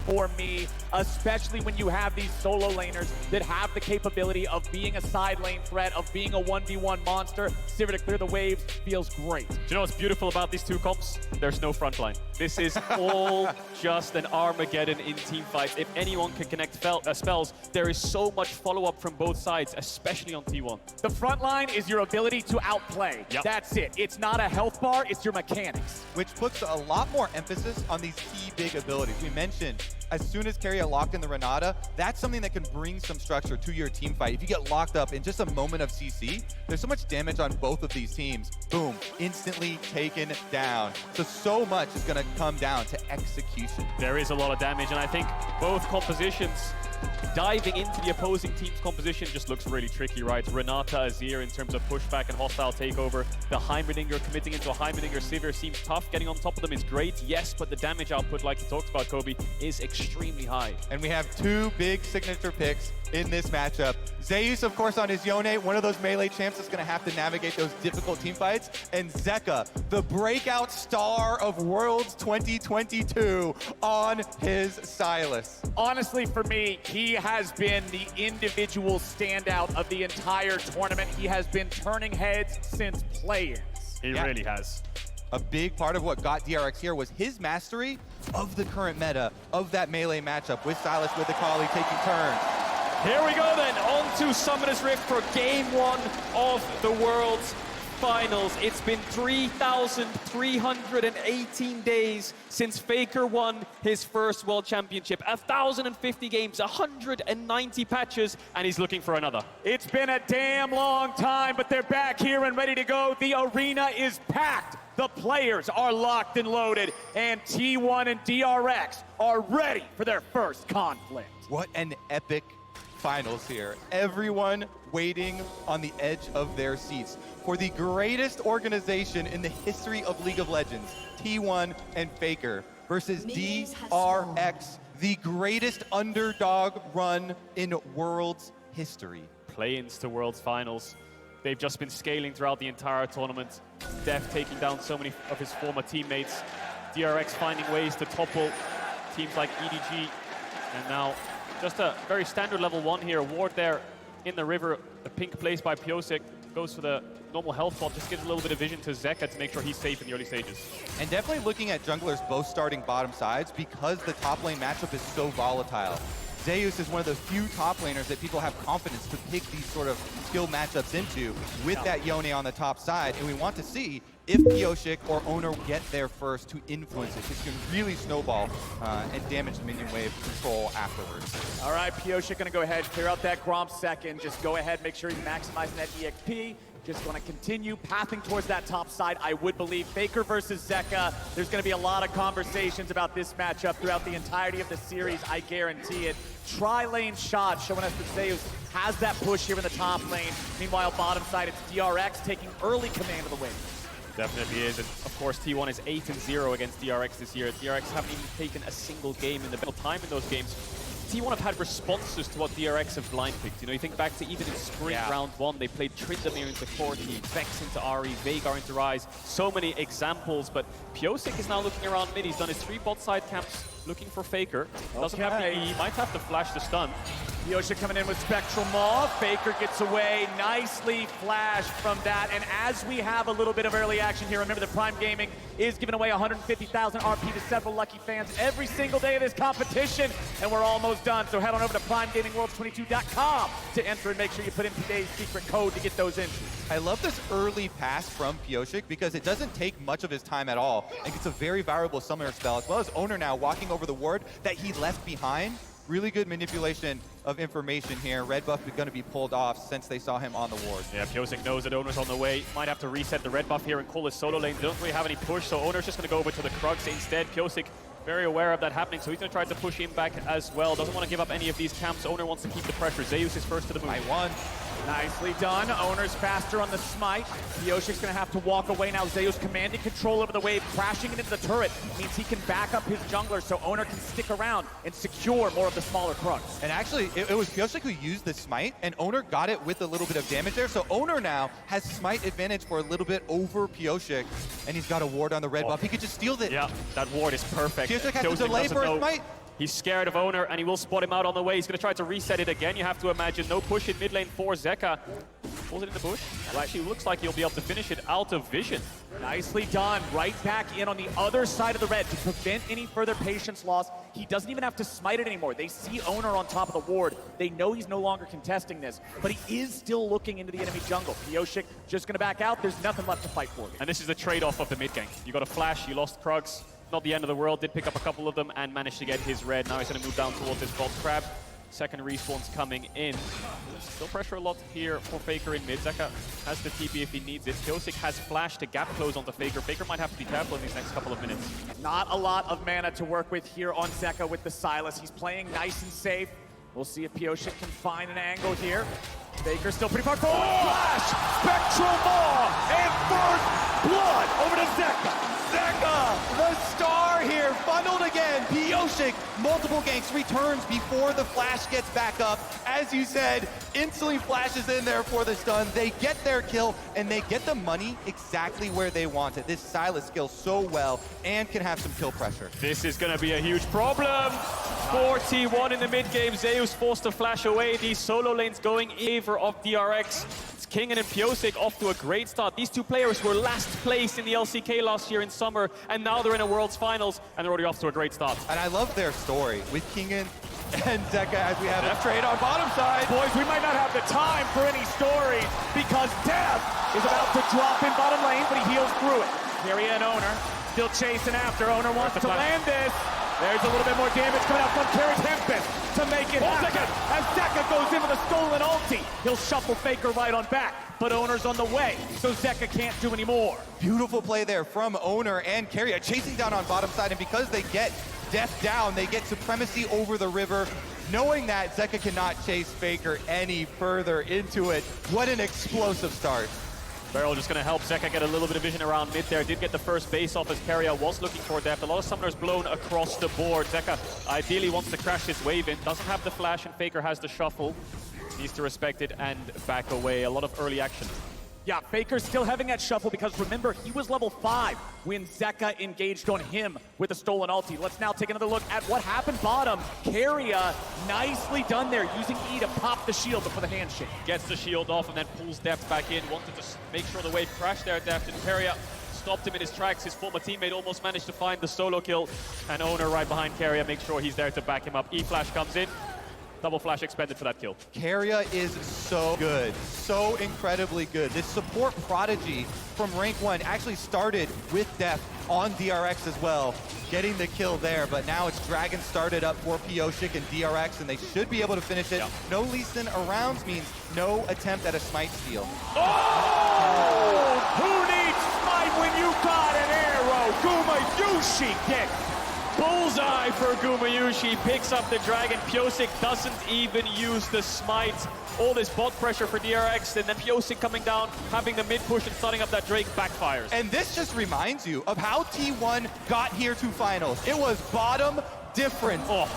for me, especially when you have these solo laners that have the capability of being a side lane threat, of being a 1v1 monster. Sivir to clear the waves feels great. Do you know what's beautiful about these two comps? There's no front line. This is all just an Armageddon in team fights. If anyone can connect spells, there is so much follow-up from both sides, especially on T1. The front line is your ability to outplay. Yep. That's it. It's not a health bar, it's your mechanics. Which puts a lot more emphasis on these key big abilities. We mentioned, as soon as Keria locked in the Renata, that's something that can bring some structure to your team fight. If you get locked up in just a moment of CC, there's so much damage on both of these teams. Boom, instantly taken down. So much is gonna come down to execution. There is a lot of damage, and I think both compositions diving into the opposing team's composition just looks really tricky, right? Renata, Azir in terms of pushback and hostile takeover. The Heimerdinger, committing into a Heimerdinger Sivir seems tough. Getting on top of them is great, yes, but the damage output, like you talked about, Kobe, is extremely high. And we have two big signature picks in this matchup. Zeus, of course, on his Yone, one of those melee champs that's going to have to navigate those difficult team fights. And Zeka, the breakout star of Worlds 2022, on his Sylas. Honestly, for me, he has been the individual standout of the entire tournament. He has been turning heads since play-ins. He really has. A big part of what got DRX here was his mastery of the current meta, of that melee matchup with Sylas, with the Kali taking turns. Here we go then, on to Summoner's Rift for Game 1 of the World's Finals. It's been 3,318 days since Faker won his first World Championship. 1,050 games, 190 patches, and he's looking for another. It's been a damn long time, but they're back here and ready to go. The arena is packed. The players are locked and loaded, and T1 and DRX are ready for their first conflict. What an epic finals here. Everyone waiting on the edge of their seats for the greatest organization in the history of League of Legends, T1 and Faker versus DRX, the greatest underdog run in Worlds history. Play-ins to World's Finals. They've just been scaling throughout the entire tournament. Def taking down so many of his former teammates. DRX finding ways to topple teams like EDG. And now just a very standard level 1 here. A ward there in the river. A pink placed by Piosik. Goes for the normal health ball. Just gives a little bit of vision to Zeka to make sure he's safe in the early stages. And definitely looking at junglers both starting bottom sides because the top lane matchup is so volatile. Zeus is one of those few top laners that people have confidence to pick these sort of skill matchups into with that Yone on the top side. And we want to see if Piosik or Owner get there first to influence it. This can really snowball and damage the minion wave control afterwards. All right, Piosik gonna go ahead, clear out that Gromp second. Just go ahead, make sure he's maximizing that EXP. Just gonna continue pathing towards that top side. I would believe Faker versus Zeka. There's gonna be a lot of conversations about this matchup throughout the entirety of the series, I guarantee it. Tri-lane shot showing us that Zeus has that push here in the top lane. Meanwhile, bottom side, it's DRX taking early command of the wave. Definitely is. And of course, T1 is 8-0 against DRX this year. DRX haven't even taken a single game in the middle time in those games. T1 have had responses to what DRX have blind picked. You know, you think back to even in spring round 1, they played Tryndamere into Corki, Vex into Ahri, Veigar into Ryze. So many examples, but Piosik is now looking around mid. He's done his 3 bot side camps looking for Faker. Doesn't have to, he might have to flash the stun. Piosik coming in with Spectral Maw. Faker gets away. Nicely flashed from that. And as we have a little bit of early action here, remember that Prime Gaming is giving away 150,000 RP to several lucky fans every single day of this competition. And we're almost done. So head on over to PrimeGamingWorlds22.com to enter and make sure you put in today's secret code to get those entries. I love this early pass from Piosik because it doesn't take much of his time at all. And it's a very valuable summoner spell, as well as Owner now walking over the ward that he left behind. Really good manipulation of information here. Red buff is going to be pulled off since they saw him on the ward. Yeah, Piosik knows that Owner's on the way. Might have to reset the red buff here and call his solo lane. They don't really have any push, so Owner's just going to go over to the Krugs instead. Piosik very aware of that happening, so he's going to try to push him back as well. Doesn't want to give up any of these camps. Owner wants to keep the pressure. Zeus is first to the move. I won. Nicely done. Owner's faster on the smite. Piosik's gonna have to walk away now. Zeus commanding control over the wave, crashing it into the turret. Means he can back up his jungler so Owner can stick around and secure more of the smaller Krugs. And actually, it was Piosik who used the smite, and Owner got it with a little bit of damage there. So Owner now has smite advantage for a little bit over Piosik, and he's got a ward on the red buff. He could just steal it. Yeah, that ward is perfect. Piosik has to delay for a smite. He's scared of Owner, and he will spot him out on the way. He's going to try to reset it again. You have to imagine no push in mid lane for Zeka. Pulls it in the bush. And actually looks like he'll be able to finish it out of vision. Nicely done. Right back in on the other side of the red to prevent any further patience loss. He doesn't even have to smite it anymore. They see Owner on top of the ward. They know he's no longer contesting this, but he is still looking into the enemy jungle. Pioshik just going to back out. There's nothing left to fight for. And this is the trade-off of the mid gank. You got a flash, you lost Krugs. Not the end of the world, did pick up a couple of them and managed to get his red. Now he's going to move down towards this bot crab. Second respawn's coming in. Still pressure a lot here for Faker in mid. Zeka has the TP if he needs it. Pioshik has flash to gap close onto Faker. Faker might have to be careful in these next couple of minutes. Not a lot of mana to work with here on Zeka with the Sylas. He's playing nice and safe. We'll see if Pioshik can find an angle here. Faker still pretty far forward. Flash! Spectral Maw! And first blood over to Zeka. Zeka, the star here, funneled again. Pioshik, multiple ganks, returns before the flash gets back up. As you said, instantly flashes in there for the stun. They get their kill, and they get the money exactly where they want it. This Sylas skills so well and can have some kill pressure. This is going to be a huge problem for T1 in the mid game. Zeus forced to flash away. These solo lanes going in favor of DRX. It's Kingen and Pioshik off to a great start. These two players were last place in the LCK last year in summer, and now they're in a Worlds Finals, and they're already off to a great start. And I love their story with Kingen and Zeka as we have a trade on bottom side. Boys, we might not have the time for any stories because Death is about to drop in bottom lane, but he heals through it. Carrier and Owner still chasing after. Owner wants to land this. There's a little bit more damage coming out from Carry Tempest to make it happen. As Zeka goes in with a stolen ulti, he'll shuffle Faker right on back, but Owner's on the way, so Zeka can't do any more. Beautiful play there from Owner and Carrier chasing down on bottom side, and because they get Death down, they get supremacy over the river. Knowing that, Zeka cannot chase Faker any further into it. What an explosive start. Beryl just going to help Zeka get a little bit of vision around mid there. Did get the first base off as Carrier was looking for depth. A lot of summoners blown across the board. Zeka ideally wants to crash this wave in. Doesn't have the flash, and Faker has the shuffle. Needs to respect it and back away. A lot of early action. Yeah, Faker's still having that shuffle because remember, he was level 5 when Zeka engaged on him with a stolen ulti. Let's now take another look at what happened bottom. Carrier, nicely done there, using E to pop the shield before the handshake. Gets the shield off and then pulls Deft back in. Wanted to make sure the wave crashed there, Deft, and Carrier stopped him in his tracks. His former teammate almost managed to find the solo kill. And Owner right behind Carrier, make sure he's there to back him up. E-Flash comes in. Double flash expended for that kill. Carrier is so good, so incredibly good. This support prodigy from rank 1 actually started with Death on DRX as well, getting the kill there, but now it's Dragon started up for Pioshik and DRX, and they should be able to finish it. Yep. No Lee Sin arounds means no attempt at a smite steal. Oh! Who needs smite when you got an arrow? Gumayusi gets Bullseye for Gumayusi, picks up the dragon. Pioshik doesn't even use the smite. All this bot pressure for DRX, and then Pioshik coming down, having the mid push and starting up that Drake backfires. And this just reminds you of how T1 got here to finals. It was bottom difference. Oh.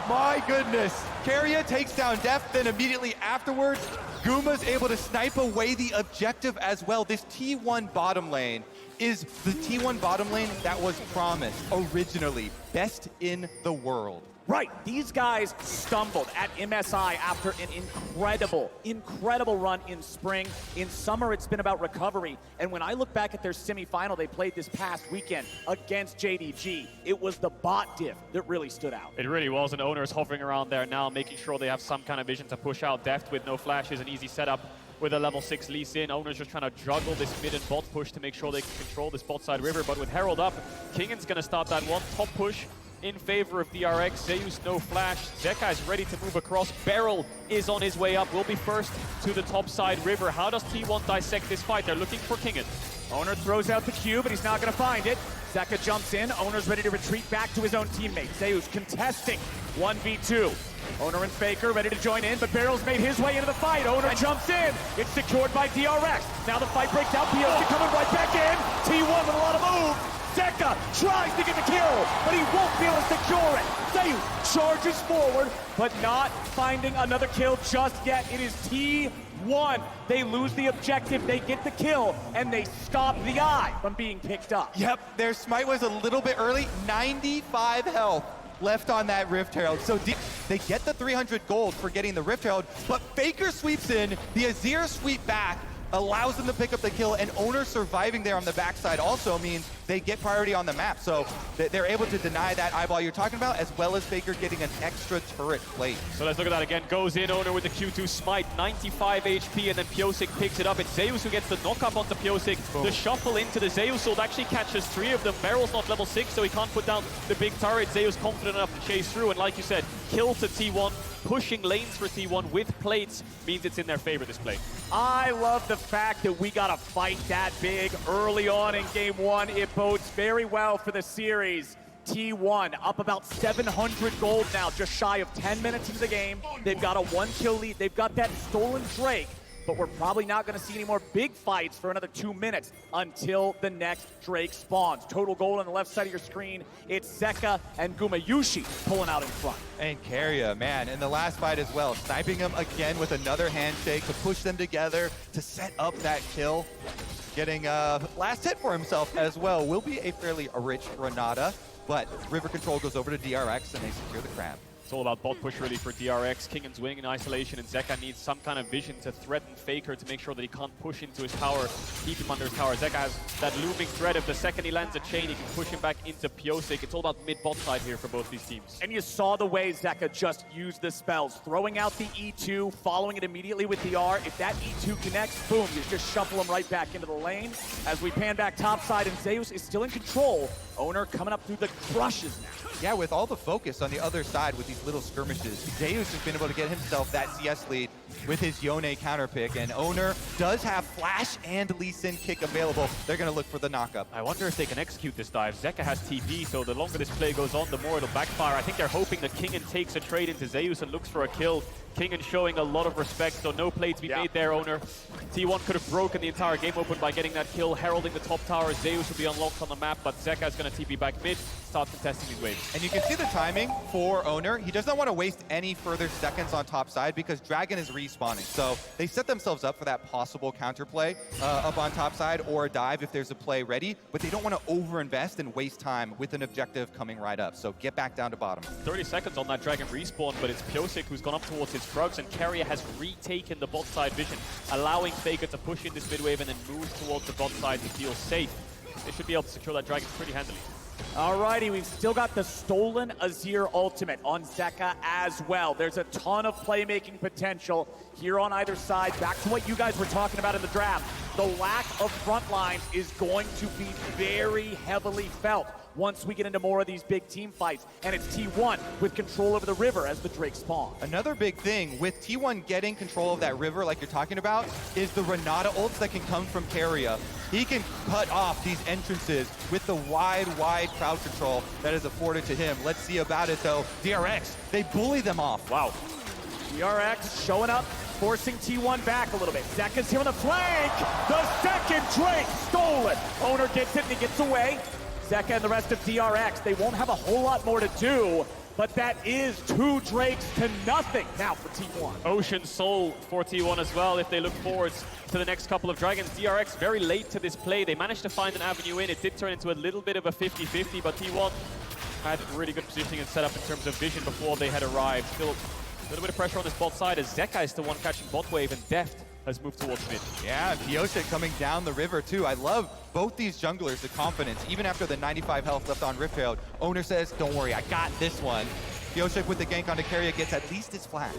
My goodness. Carrier takes down Deft, then immediately afterwards, Guma's able to snipe away the objective as well. This T1 bottom lane is the T1 bottom lane that was promised originally. Best in the world. Right, these guys stumbled at MSI after an incredible run in spring. In summer, it's been about recovery. And when I look back at their semifinal they played this past weekend against JDG, it was the bot diff that really stood out. It really was, and Owner is hovering around there now, making sure they have some kind of vision to push out. Deft with no flashes, an easy setup with a level 6 Lee Sin. Owner's just trying to juggle this mid and bot push to make sure they can control this bot side river. But with Herald up, Kingen's going to start that one top push in favor of DRX. Zeus no flash. Zeka is ready to move across. Beryl is on his way up. Will be first to the top side river. How does T1 dissect this fight? They're looking for Kingen. Owner throws out the cue, but he's not going to find it. Zeka jumps in. Owner's ready to retreat back to his own teammate. Zeus contesting 1v2. Owner and Faker ready to join in, but Beryl's made his way into the fight. Owner jumps in. It's secured by DRX. Now the fight breaks out. Pioshik coming right back in. T1 with a lot of moves. Zeka tries to get the kill, but he won't be able to secure it. Zeus charges forward, but not finding another kill just yet. It is T1. They lose the objective, they get the kill, and they stop the eye from being picked up. Yep, their smite was a little bit early. 95 health. left on that Rift Herald. So they get the 300 gold for getting the Rift Herald, but Faker sweeps in, the Azir sweep back, allows them to pick up the kill, and Owner surviving there on the backside also means they get priority on the map. So they're able to deny that eyeball you're talking about, as well as Faker getting an extra turret plate. So let's look at that again. Goes in, Owner with the Q2 smite, 95 HP, and then Pyosik picks it up. It's Zeus who gets the knock up onto Pyosik. Boom. The shuffle into the Zeus ult actually catches 3 of them. Barrel's not level 6, so he can't put down the big turret. Zeus confident enough to chase through, and like you said, kill to T1. Pushing lanes for T1 with plates means it's in their favor this play. I love the fact that we got a fight that big early on in game 1. It bodes very well for the series. T1 up about 700 gold now, just shy of 10 minutes into the game. They've got a 1-kill lead. They've got that stolen Drake, but we're probably not going to see any more big fights for another 2 minutes until the next Drake spawns. Total gold on the left side of your screen. It's Zeka and Gumayushi pulling out in front. And Keria, man, in the last fight as well, sniping him again with another handshake to push them together to set up that kill. Getting a last hit for himself as well. Will be a fairly rich Renata, but river control goes over to DRX and they secure the crab. It's all about bot push really for DRX. King and Zwing in isolation, and Zeka needs some kind of vision to threaten Faker to make sure that he can't push into his tower, keep him under his tower. Zeka has that looming threat of the second he lands a chain, he can push him back into Pyosik. It's all about mid-bot side here for both these teams. And you saw the way Zeka just used the spells, throwing out the E2, following it immediately with the R. If that E2 connects, boom, you just shuffle him right back into the lane. As we pan back topside, and Zeus is still in control. Owner coming up through the crushes now. Yeah, with all the focus on the other side with these little skirmishes, Zeus has been able to get himself that CS lead with his Yone counter pick, and Owner does have Flash and Lee Sin kick available. They're going to look for the knockup. I wonder if they can execute this dive. Zeka has TP, so the longer this play goes on, the more it'll backfire. I think they're hoping that Kingen takes a trade into Zeus and looks for a kill. Kingen showing a lot of respect, so no play to be made there, Owner. T1 could have broken the entire game open by getting that kill, heralding the top tower. Zeus will be unlocked on the map, but Zeka is going to TP back mid, start contesting these waves. And you can see the timing for Owner. He does not want to waste any further seconds on top side because Dragon is respawning. So they set themselves up for that possible counterplay up on top side or a dive if there's a play ready, but they don't want to overinvest and waste time with an objective coming right up. So get back down to bottom. 30 seconds on that Dragon respawn, but it's Pyosik who's gone up towards his Krugs, and Keria has retaken the bot side vision, allowing Faker to push in this mid wave and then move towards the bot side to feel safe. They should be able to secure that Dragon pretty handily. Alrighty, we've still got the stolen Azir ultimate on Zeka as well. There's a ton of playmaking potential here on either side. Back to what you guys were talking about in the draft. The lack of front lines is going to be very heavily felt once we get into more of these big team fights. And it's T1 with control over the river as the Drake spawn. Another big thing with T1 getting control of that river like you're talking about is the Renata ults that can come from Keria. He can cut off these entrances with the wide crowd control that is afforded to him. Let's see about it though. DRX, they bully them off. Wow. DRX showing up, forcing T1 back a little bit. Zeka's here on the flank. The second Drake stolen. Owner gets it and he gets away. Zeka and the rest of DRX, they won't have a whole lot more to do, but that is 2 Drakes to nothing now for T1. Ocean Soul for T1 as well if they look forward to the next couple of Dragons. DRX very late to this play. They managed to find an avenue in. It did turn into a little bit of a 50-50, but T1 had really good positioning and setup in terms of vision before they had arrived. Still a little bit of pressure on this bot side as Zeka is the one catching bot wave, and Deft has moved towards mid. Yeah, Pyosik coming down the river too. I love both these junglers, the confidence. Even after the 95 health left on Rift Herald, Owner says, don't worry, I got this one. Pyosik with the gank onto Keria gets at least his flash.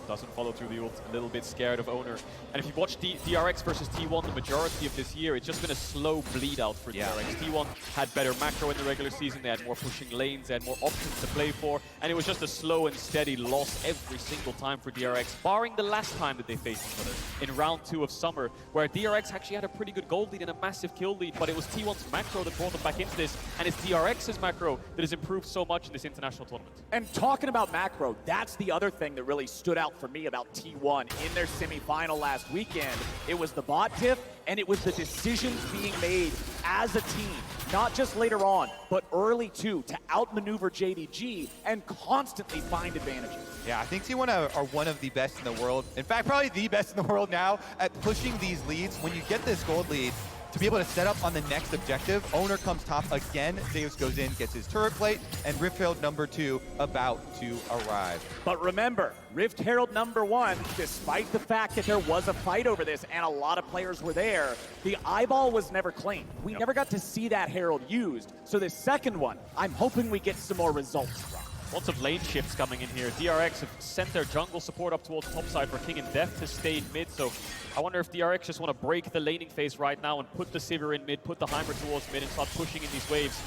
Doesn't follow through the ult, a little bit scared of Owner. And if you watch DRX versus T1 the majority of this year, it's just been a slow bleed out for DRX. T1 had better macro in the regular season, they had more pushing lanes, they had more options to play for, and it was just a slow and steady loss every single time for DRX, barring the last time that they faced each other in round 2 of Summer, where DRX actually had a pretty good gold lead and a massive kill lead, but it was T1's macro that brought them back into this, and it's DRX's macro that has improved so much in this international tournament. And talking about macro, that's the other thing that really stood out for me about T1 in their semifinal last weekend. It was the bot diff, and it was the decisions being made as a team, not just later on, but early too, to outmaneuver JDG and constantly find advantages. Yeah, I think T1 are one of the best in the world. In fact, probably the best in the world now at pushing these leads. When you get this gold lead, to be able to set up on the next objective. Owner comes top again. Zeus goes in, gets his turret plate, and Rift Herald number 2 about to arrive. But remember, Rift Herald number 1, despite the fact that there was a fight over this and a lot of players were there, the eyeball was never claimed. We never got to see that Herald used. So this second one, I'm hoping we get some more results from. Lots of lane shifts coming in here. DRX have sent their jungle support up towards top side for King and Death to stay in mid, so I wonder if DRX just want to break the laning phase right now and put the Sivir in mid, put the Heimer towards mid, and start pushing in these waves,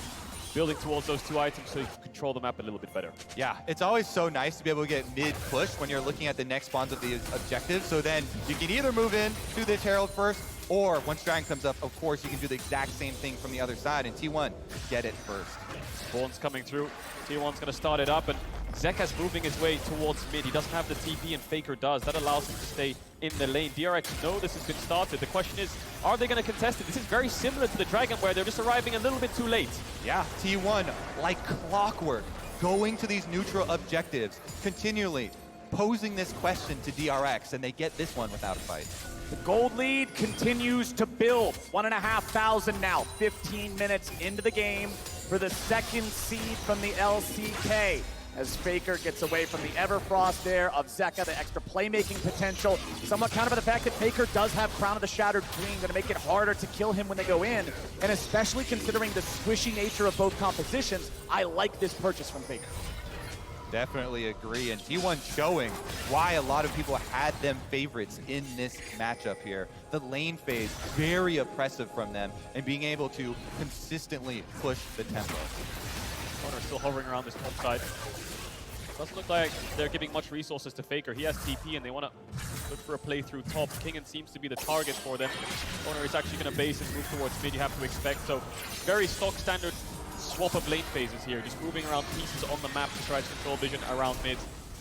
building towards those 2 items so you can control the map a little bit better. Yeah, it's always so nice to be able to get mid-push when you're looking at the next spawns of the objectives, so then you can either move in to this Herald first, or once Dragon comes up, of course, you can do the exact same thing from the other side, and T1, get it first. Born's coming through. T1's going to start it up, and Zeka's moving his way towards mid. He doesn't have the TP, and Faker does. That allows him to stay in the lane. DRX know this has been started. The question is, are they going to contest it? This is very similar to the Dragon, where they're just arriving a little bit too late. Yeah, T1, like clockwork, going to these neutral objectives, continually posing this question to DRX, and they get this one without a fight. The gold lead continues to build. 1,500 now, 15 minutes into the game for the second seed from the LCK. As Faker gets away from the Everfrost there of Zeka, the extra playmaking potential. Somewhat countered by the fact that Faker does have Crown of the Shattered Queen, going to make it harder to kill him when they go in. And especially considering the squishy nature of both compositions, I like this purchase from Faker. Definitely agree, and T1 showing why a lot of people had them favorites in this matchup here. The lane phase, very oppressive from them, and being able to consistently push the tempo. Owner still hovering around this top side. Doesn't look like they're giving much resources to Faker. He has TP, and they want to look for a play through top. Kingen seems to be the target for them. Owner is actually going to base and move towards mid, you have to expect. So very stock standard swap of lane phases here, just moving around pieces on the map to try to control vision around mid.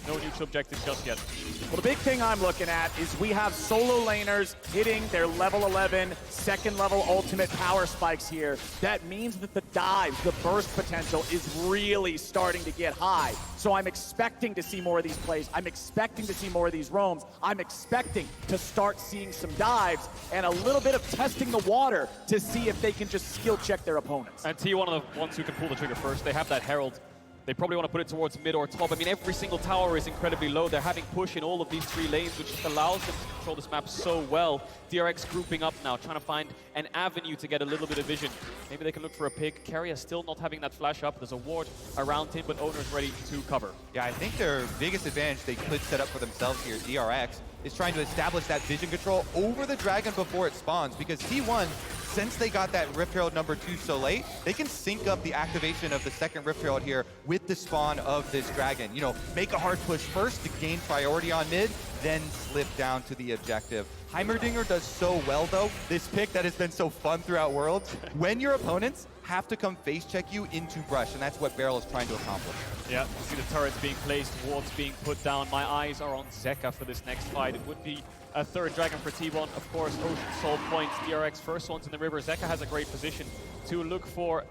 No neutral objectives just yet. Well, the big thing I'm looking at is we have solo laners hitting their level 11, second level ultimate power spikes here. That means that the dives, the burst potential is really starting to get high. So I'm expecting to see more of these plays. I'm expecting to see more of these roams. I'm expecting to start seeing some dives and a little bit of testing the water to see if they can just skill check their opponents. And T1 are the ones who can pull the trigger first. They have that Herald. They probably want to put it towards mid or top. I mean, every single tower is incredibly low. They're having push in all of these 3 lanes, which just allows them to control this map so well. DRX grouping up now, trying to find an avenue to get a little bit of vision. Maybe they can look for a pick. Keria still not having that flash up. There's a ward around him, but Owner's ready to cover. Yeah, I think their biggest advantage they could set up for themselves here, DRX, is trying to establish that vision control over the Dragon before it spawns, because T1, since they got that Rift Herald number 2 so late, they can sync up the activation of the second Rift Herald here with the spawn of this Dragon. You know, make a hard push first to gain priority on mid, then slip down to the objective. Heimerdinger does so well, though, this pick that has been so fun throughout Worlds, when your opponents have to come face check you into brush, and that's what Beryl is trying to accomplish. Yeah, you see the turrets being placed, wards being put down. My eyes are on Zeka for this next fight. It would be a third Dragon for T1. Of course, Ocean Soul points, DRX first ones in the river. Zeka has a great position to look for.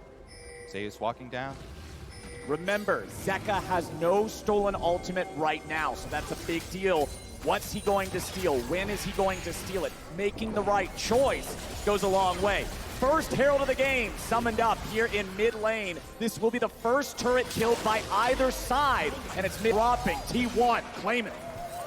Zeus walking down. Remember, Zeka has no stolen ultimate right now, so that's a big deal. What's he going to steal? When is he going to steal it? Making the right choice goes a long way. First Herald of the game summoned up here in mid lane. This will be the first turret killed by either side, and it's mid-dropping. T1 claiming it.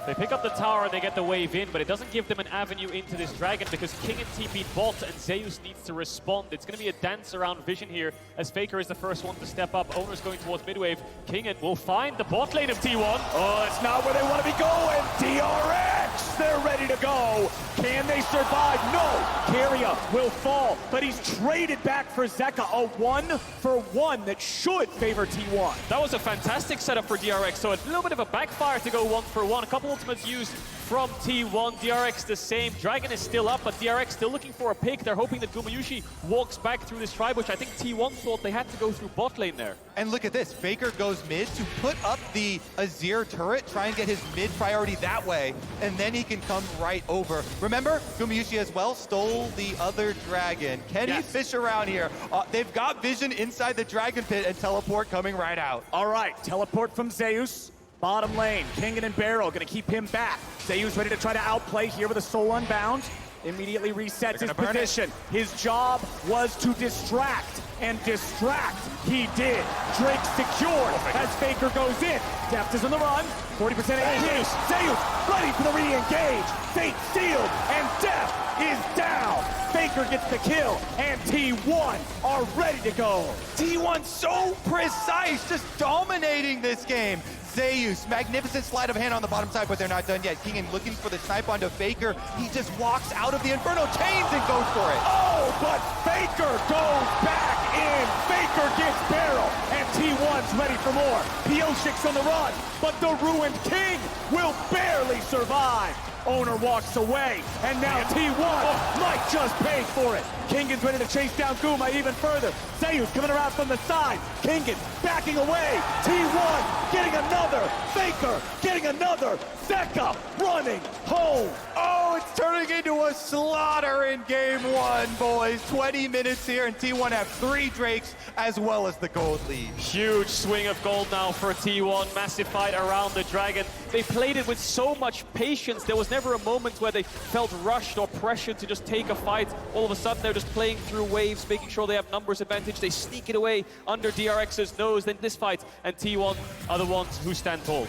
They pick up the tower and they get the wave in, but it doesn't give them an avenue into this Dragon because Kingen TP'd bot and Zeus needs to respond. It's going to be a dance around vision here as Faker is the first one to step up. Owner's going towards midwave. Kingen will find the bot lane of T1. Oh, it's not where they want to be going. DRX, they're ready to go. Can they survive? No. Keria will fall, but he's traded back for Zeka. A 1-for-1 that should favor T1. That was a fantastic setup for DRX, so a little bit of a backfire to go 1-for-1. A couple ultimates used from T1. DRX the same. Dragon is still up, but DRX still looking for a pick. They're hoping that Gumayushi walks back through this tribe, which I think T1 thought they had to go through bot lane there. And look at this. Faker goes mid to put up the Azir turret, try and get his mid priority that way, and then he can come right over. Remember, Gumayushi as well stole the other Dragon. Can he fish around here? They've got vision inside the Dragon pit and teleport coming right out. All right, teleport from Zeus. Bottom lane, Kingen and Beryl gonna keep him back. Zeus ready to try to outplay here with a Soul Unbound. immediately resets his gonna burn it. position. His job was to distract, and distract he did. Drake secured as Faker goes in. Deft is on the run, 40% engage. Zeus ready for the re-engage. Fate sealed, and Deft is down. Faker gets the kill, and T1 are ready to go. T1 so precise, just dominating this game. Zeus, magnificent sleight of hand on the bottom side, but they're not done yet. Kingen looking for the snipe onto Faker. He just walks out of the Inferno chains and goes for it. Oh, but Faker goes back in. Faker gets barrel, and T1's ready for more. Pioshik's on the run, but the Ruined King will barely survive. Owner walks away, and now T1 might just pay for it. Kingan's ready to chase down Guma even further. Zeus coming around from the side. Kingan backing away. T1 getting another. Faker getting another. Zeka running home. Oh, it's turning into a slaughter in game one, boys. 20 minutes here, and T1 have 3 Drakes as well as the gold lead. Huge swing of gold now for T1. Massive fight around the Dragon. They played it with so much patience. There was never a moment where they felt rushed or pressured to just take a fight. All of a sudden, they're just playing through waves, making sure they have numbers advantage. They sneak it away under DRX's nose. Then this fight, and T1 are the ones who stand tall.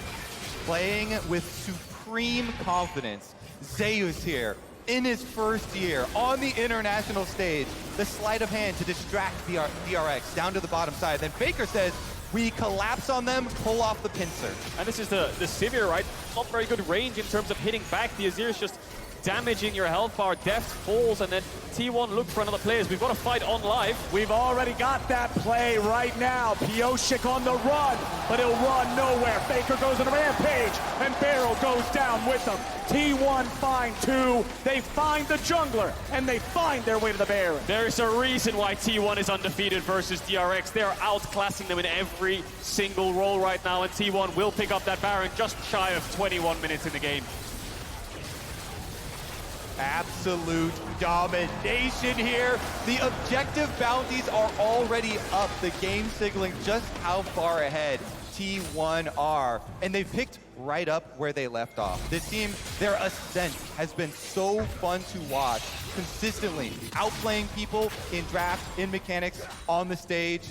Playing with supreme confidence. Zeus here, in his first year, on the international stage. The sleight of hand to distract DRX down to the bottom side. Then Faker says, we collapse on them, pull off the pincer. And this is the Sivir, right? Not very good range in terms of hitting back. The Azir is just damaging your health bar. Deft falls, and then T1 look for another player. We've got a fight on live. We've already got that play right now. Pioshik on the run, but he'll run nowhere. Faker goes on a rampage, and Barrel goes down with him. T1 find 2. They find the jungler, and they find their way to the Baron. There's a reason why T1 is undefeated versus DRX. They're outclassing them in every single role right now, and T1 will pick up that Baron just shy of 21 minutes in the game. Absolute domination here. The objective bounties are already up. The game signaling just how far ahead T1 are. And they've picked right up where they left off. This team, their ascent has been so fun to watch. Consistently outplaying people in draft, in mechanics, on the stage,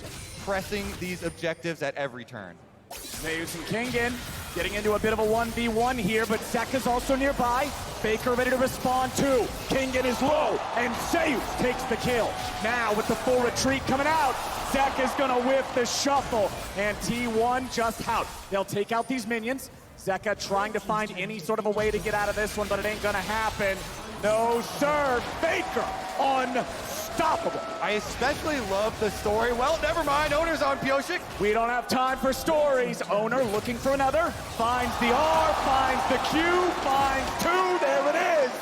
pressing these objectives at every turn. Zeus and Kingen getting into a bit of a 1v1 here, but Zeka's also nearby. Faker ready to respond too. Kingen is low, and Zeus takes the kill. Now with the full retreat coming out, Zeka's gonna whiff the shuffle, and T1 just out. They'll take out these minions. Zeka trying to find any sort of a way to get out of this one, but it ain't gonna happen. No, sir. Faker unstoppable. I especially love the story. Well, never mind. Owner's on Pioshik. We don't have time for stories. Owner looking for another. Finds the R, finds the Q, finds 2. There it is.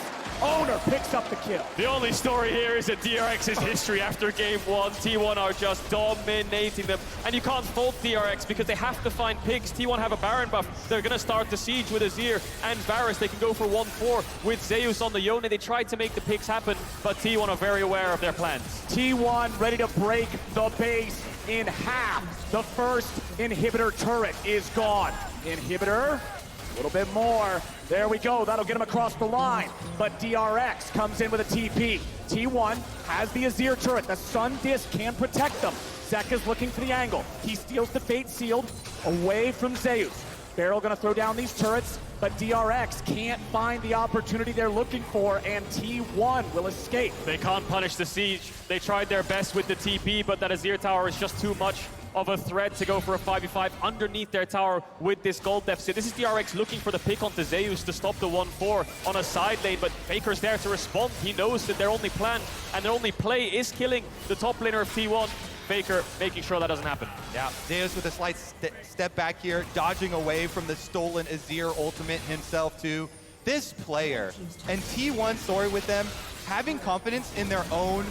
Owner picks up the kill. The only story here is that DRX's history after game 1. T1 are just dominating them. And you can't fault DRX because they have to find picks. T1 have a Baron buff. They're going to start the siege with Azir and Varus. They can go for 1-4 with Zeus on the Yone. They tried to make the picks happen, but T1 are very aware of their plans. T1 ready to break the base in half. The first inhibitor turret is gone. Inhibitor, a little bit more. There we go, that'll get him across the line. But DRX comes in with a TP. T1 has the Azir turret. The Sun Disc can protect them. Zeka's looking for the angle. He steals the Fate Sealed away from Zeus. Barrel gonna throw down these turrets, but DRX can't find the opportunity they're looking for, and T1 will escape. They can't punish the siege. They tried their best with the TP, but that Azir tower is just too much of a threat to go for a 5v5 underneath their tower with this gold deficit. This is DRX looking for the pick onto Zeus to stop the 1-4 on a side lane, but Faker's there to respond. He knows that their only plan and their only play is killing the top laner of T1. Faker making sure that doesn't happen. Yeah, Zeus with a slight step back here, dodging away from the stolen Azir ultimate himself too. This player, and T1 story with them, having confidence in their own.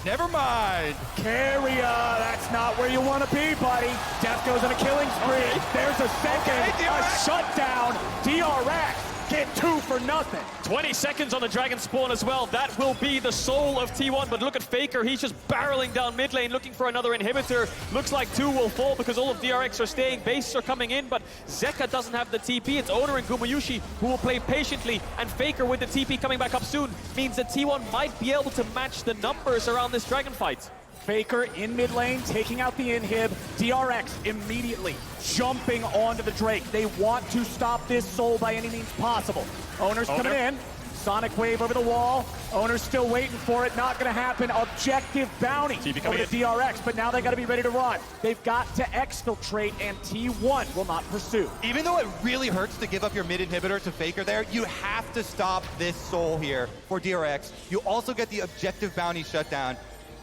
Never mind. Carrier, that's not where you want to be, buddy. Death goes on a killing spree. There's a second, a shutdown. DRX get 2 for nothing. 20 seconds on the Dragon spawn as well. That will be the soul of T1, but look at Faker. He's just barreling down mid lane, looking for another inhibitor. Looks like 2 will fall because all of DRX are staying. Bases are coming in, but Zeka doesn't have the TP. It's Owner and Gumayusi who will play patiently, and Faker with the TP coming back up soon means that T1 might be able to match the numbers around this Dragon fight. Faker in mid lane, taking out the inhib. DRX immediately jumping onto the Drake. They want to stop this soul by any means possible. Owner's coming in. Sonic wave over the wall. Owner's still waiting for it. Not going to happen. Objective bounty over to DRX, but now they got to be ready to run. They've got to exfiltrate, and T1 will not pursue. Even though it really hurts to give up your mid inhibitor to Faker there, you have to stop this soul here for DRX. You also get the objective bounty shutdown,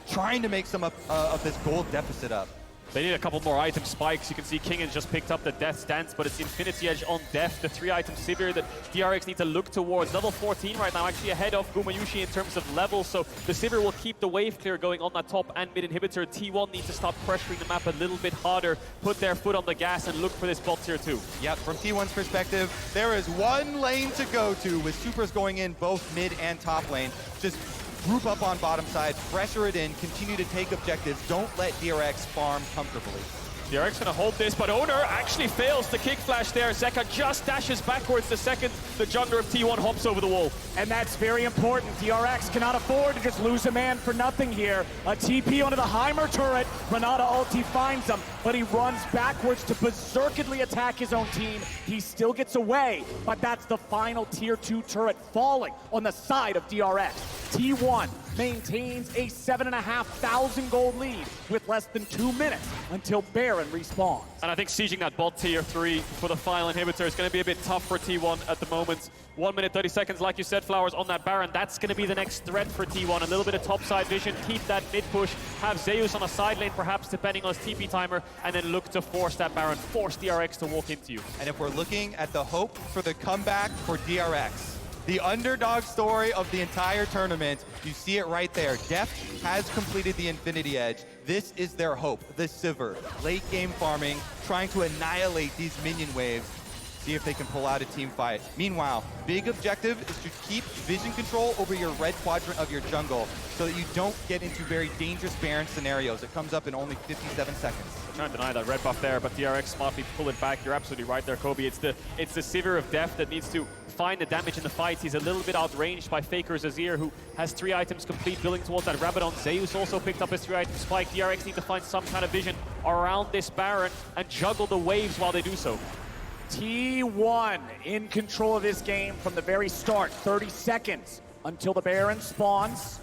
trying to make some of this gold deficit up. They need a couple more item spikes. You can see Kingen just picked up the Death Stance, but it's Infinity Edge on Death, the 3-item Sivir that DRX need to look towards. Level 14 right now, actually ahead of Gumayusi in terms of levels, so the Sivir will keep the wave clear going on that top and mid inhibitor. T1 needs to stop pressuring the map a little bit harder, put their foot on the gas and look for this bot tier 2. Yep, from T1's perspective, there is one lane to go to with supers going in both mid and top lane. Just group up on bottom side, pressure it in, continue to take objectives. Don't let DRX farm comfortably. DRX gonna hold this, but Owner actually fails the kick flash there. Zeka just dashes backwards the second the jungler of T1 hops over the wall. And that's very important. DRX cannot afford to just lose a man for nothing here. A TP onto the Heimer turret. Renata ulti finds him, but he runs backwards to berserkedly attack his own team. He still gets away, but that's the final tier 2 turret falling on the side of DRX. T1 maintains a 7,500 gold lead with less than 2 minutes until Baron respawns. And I think sieging that bot tier 3 for the final inhibitor is going to be a bit tough for T1 at the moment. 1 minute 30 seconds, like you said, Flowers, on that Baron. That's going to be the next threat for T1. A little bit of topside vision, keep that mid push, have Zeus on a side lane perhaps depending on his TP timer, and then look to force that Baron, force DRX to walk into you. And if we're looking at the hope for the comeback for DRX, the underdog story of the entire tournament, you see it right there. Deft has completed the Infinity Edge. This is their hope, the Sivir. Late game farming, trying to annihilate these minion waves. See if they can pull out a team fight. Meanwhile, big objective is to keep vision control over your red quadrant of your jungle so that you don't get into very dangerous Baron scenarios. It comes up in only 57 seconds. I'm trying to deny that red buff there, but DRX smartly pull it back. You're absolutely right there, Kobe. It's the Sivir of Death that needs to find the damage in the fights. He's a little bit outranged by Faker's Azir, who has 3 items complete, building towards that Rabadon. Zeus also picked up his 3-item spike. DRX need to find some kind of vision around this Baron and juggle the waves while they do so. T1 in control of this game from the very start. 30 seconds until the Baron spawns.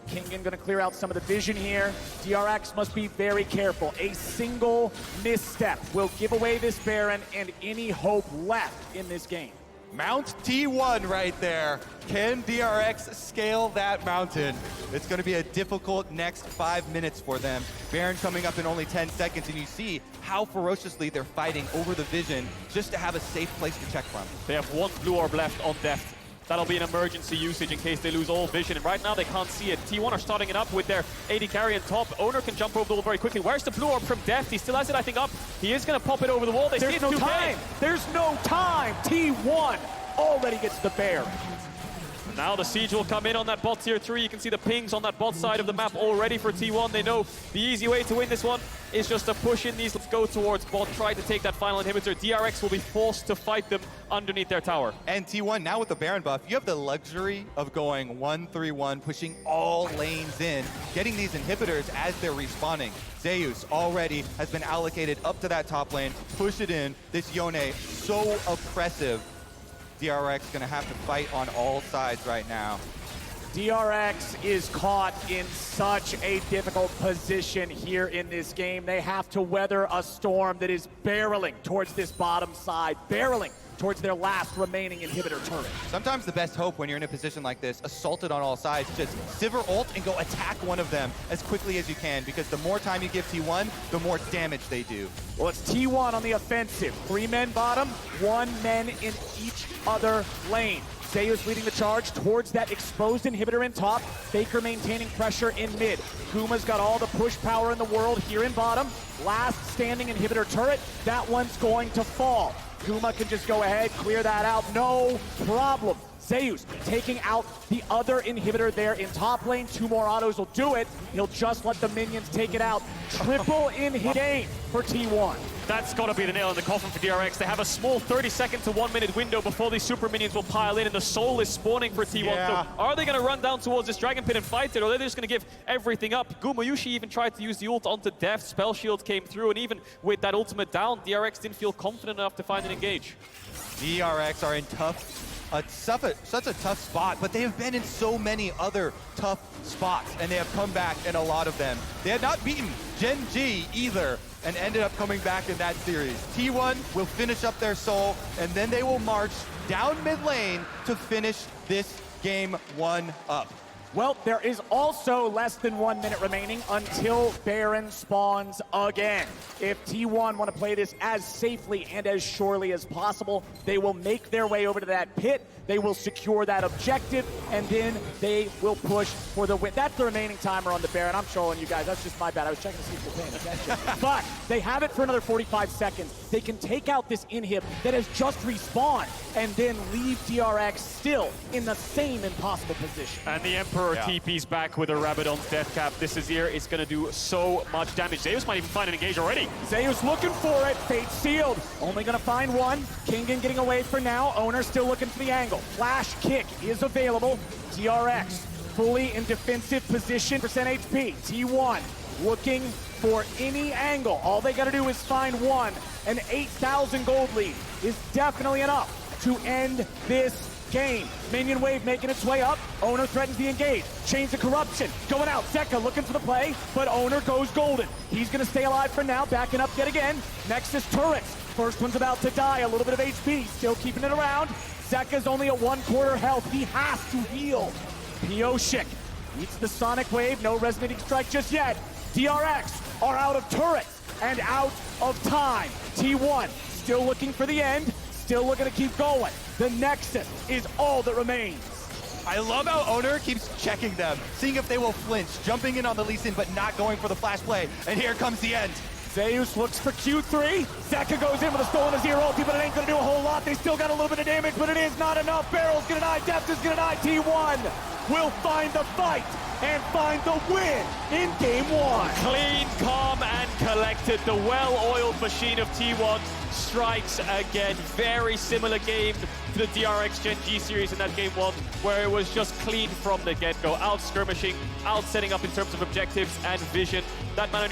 Kingen gonna clear out some of the vision here. DRX must be very careful. A single misstep will give away this Baron and any hope left in this game. Mount T1 right there. Can DRX scale that mountain? It's going to be a difficult next 5 minutes for them. Baron coming up in only 10 seconds, and you see how ferociously they're fighting over the vision just to have a safe place to check from. They have 1 blue orb left on Deft. That'll be an emergency usage in case they lose all vision. And right now they can't see it. T1 are starting it up with their AD carry on top. Owner can jump over the wall very quickly. Where's the blue orb from Deft? He still has it, I think, up. He is going to pop it over the wall. There's no time. There's no time. T1 already gets the bear. Now the siege will come in on that bot tier 3. You can see the pings on that bot side of the map already for T1. They know the easy way to win this one is just to push in these. Let's go towards bot, try to take that final inhibitor. DRX will be forced to fight them underneath their tower. And T1, now with the Baron buff, you have the luxury of going 1-3-1, pushing all lanes in, getting these inhibitors as they're respawning. Zeus already has been allocated up to that top lane. Push it in. This Yone, so oppressive. DRX gonna have to fight on all sides right now. DRX is caught in such a difficult position here in this game. They have to weather a storm that is barreling towards this bottom side, barreling towards their last remaining inhibitor turret. Sometimes the best hope when you're in a position like this, assaulted on all sides, just Sivir ult and go attack one of them as quickly as you can, because the more time you give T1, the more damage they do. Well, it's T1 on the offensive. 3 men bottom, 1 man in each other lane. Zeus leading the charge towards that exposed inhibitor in top. Faker maintaining pressure in mid. Kuma's got all the push power in the world here in bottom. Last standing inhibitor turret, that one's going to fall. Guma can just go ahead, clear that out, no problem. Zeus taking out the other inhibitor there in top lane. 2 more autos will do it. He'll just let the minions take it out. Triple inhib game for T1. That's got to be the nail in the coffin for DRX. They have a small 30-second to 1-minute window before these super minions will pile in, and the soul is spawning for T1. Yeah. So are they going to run down towards this Dragon Pit and fight it, or are they just going to give everything up? Gumayushi even tried to use the ult onto Death. Spell Shield came through, and even with that ultimate down, DRX didn't feel confident enough to find an engage. DRX are in such a tough spot, but they have been in so many other tough spots, and they have come back in a lot of them. They had not beaten Gen G either, and ended up coming back in that series. T1 will finish up their soul, and then they will march down mid lane to finish this game 1 up. Well, there is also less than 1 minute remaining until Baron spawns again. If T1 want to play this as safely and as surely as possible, they will make their way over to that pit, they will secure that objective, and then they will push for the win. That's the remaining timer on the Baron. I'm trolling you guys, that's just my bad. I was checking to see if you're paying attention. But they have it for another 45 seconds. They can take out this inhib that has just respawned, and then leave DRX still in the same impossible position. And the Emperor TP's back with a Rabadon's Death Cap. This Azir is going to do so much damage. Zeus might even find an engage already. Zeus looking for it. Fate sealed. Only going to find one. Kingen getting away for now. Owner still looking for the angle. Flash kick is available. DRX fully in defensive position. Percent HP. T1 looking for any angle. All they got to do is find one. An 8,000 gold lead is definitely enough to end this game. Minion wave making its way up. Owner threatens the engage. Chains of corruption going out. Zeka looking for the play, but Owner goes golden. He's going to stay alive for now, backing up yet again. Nexus turrets. First one's about to die. A little bit of HP, still keeping it around. Zeka's only at 1/4 health. He has to heal. Pioshik eats the sonic wave. No resonating strike just yet. DRX are out of turrets and out of time. T1 still looking for the end. Still looking to keep going. The Nexus is all that remains. I love how Owner keeps checking them, seeing if they will flinch, jumping in on the Lee Sin, but not going for the flash play. And here comes the end. Zeus looks for Q3. Zeka goes in with a stolen Azir ulti, but it ain't gonna do a whole lot. They still got a little bit of damage, but it is not enough. Barrel's gonna die, Depth is gonna die. T1 will find the fight and find the win in game 1. Clean, calm, and collected. The well-oiled machine of T1 strikes again. Very similar game to the DRX Gen G series in that game 1, where it was just clean from the get-go. Out skirmishing, out setting up in terms of objectives and vision. That man